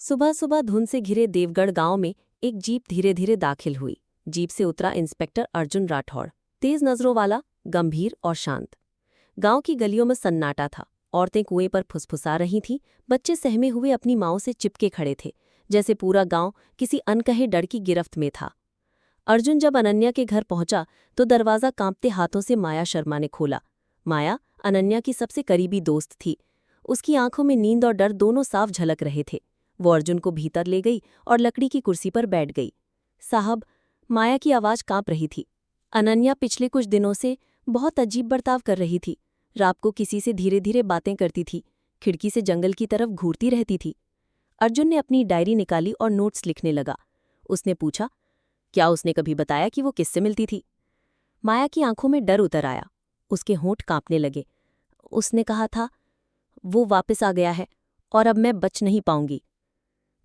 सुबह सुबह धुंध से घिरे देवगढ़ गांव में एक जीप धीरे धीरे दाखिल हुई। जीप से उतरा इंस्पेक्टर अर्जुन राठौड़, तेज नजरों वाला, गंभीर और शांत। गांव की गलियों में सन्नाटा था। औरतें कुएं पर फुसफुसा रही थीं, बच्चे सहमे हुए अपनी माओं से चिपके खड़े थे, जैसे पूरा गांव किसी अनकहे डर की गिरफ्त में था। अर्जुन जब अनन्या के घर पहुंचा तो दरवाजा कांपते हाथों से माया शर्मा ने खोला। माया अनन्या की सबसे करीबी दोस्त थी। उसकी आंखों में नींद और डर दोनों साफ झलक रहे थे। वो अर्जुन को भीतर ले गई और लकड़ी की कुर्सी पर बैठ गई। साहब, माया की आवाज कांप रही थी। अनन्या पिछले कुछ दिनों से बहुत अजीब बर्ताव कर रही थी। रात को किसी से धीरे धीरे बातें करती थी, खिड़की से जंगल की तरफ घूरती रहती थी। अर्जुन ने अपनी डायरी निकाली और नोट्स लिखने लगा। उसने पूछा, क्या उसने कभी बताया कि वो किससे मिलती थी? माया की आंखों में डर उतर आया। उसके होंठ कांपने लगे। उसने कहा था, वो वापस आ गया है और अब मैं बच नहीं पाऊंगी।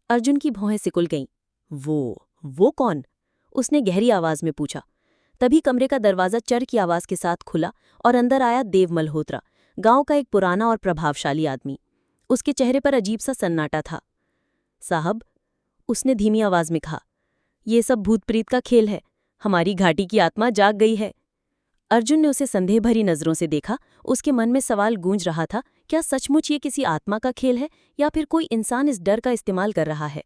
अर्जुन की भौहें सिकुड़ गईं। वो कौन? उसने गहरी आवाज में पूछा। तभी कमरे का दरवाजा चर की आवाज के साथ खुला और अंदर आया देव मल्होत्रा, गांव का एक पुराना और प्रभावशाली आदमी। उसके चेहरे पर अजीब सा सन्नाटा था। साहब, उसने धीमी आवाज में कहा, ये सब भूत प्रीत का खेल है। हमारी घाटी की आत्मा जाग गई है। अर्जुन ने उसे संदेह भरी नजरों से देखा। उसके मन में सवाल गूंज रहा था, क्या सचमुच ये किसी आत्मा का खेल है या फिर कोई इंसान इस डर का इस्तेमाल कर रहा है?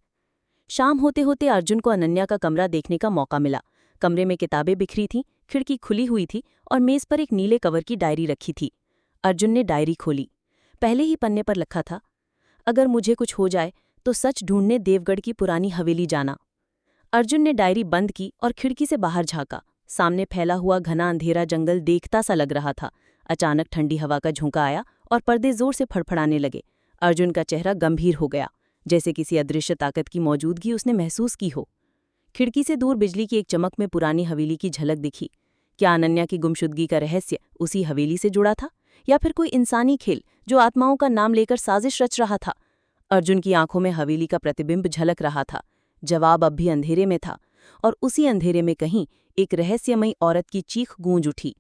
शाम होते होते अर्जुन को अनन्या का कमरा देखने का मौका मिला। कमरे में किताबें बिखरी थीं, खिड़की खुली हुई थी और मेज पर एक नीले कवर की डायरी रखी थी। अर्जुन ने डायरी खोली। पहले ही पन्ने पर लिखा था, अगर मुझे कुछ हो जाए तो सच ढूंढने देवगढ़ की पुरानी हवेली जाना। अर्जुन ने डायरी बंद की और खिड़की से बाहर झांका। सामने फैला हुआ घना अंधेरा जंगल देखता सा लग रहा था। अचानक ठंडी हवा का झोंका आया और पर्दे जोर से फड़फड़ाने लगे। अर्जुन का चेहरा गंभीर हो गया, जैसे किसी अदृश्य ताकत की मौजूदगी उसने महसूस की हो। खिड़की से दूर बिजली की एक चमक में पुरानी हवेली की झलक दिखी। क्या अनन्या की गुमशुदगी का रहस्य उसी हवेली से जुड़ा था, या फिर कोई इंसानी खेल जो आत्माओं का नाम लेकर साजिश रच रहा था? अर्जुन की आंखों में हवेली का प्रतिबिंब झलक रहा था। जवाब अब भी अंधेरे में था, और उसी अंधेरे में कहीं एक रहस्यमयी औरत की चीख गूंज उठी।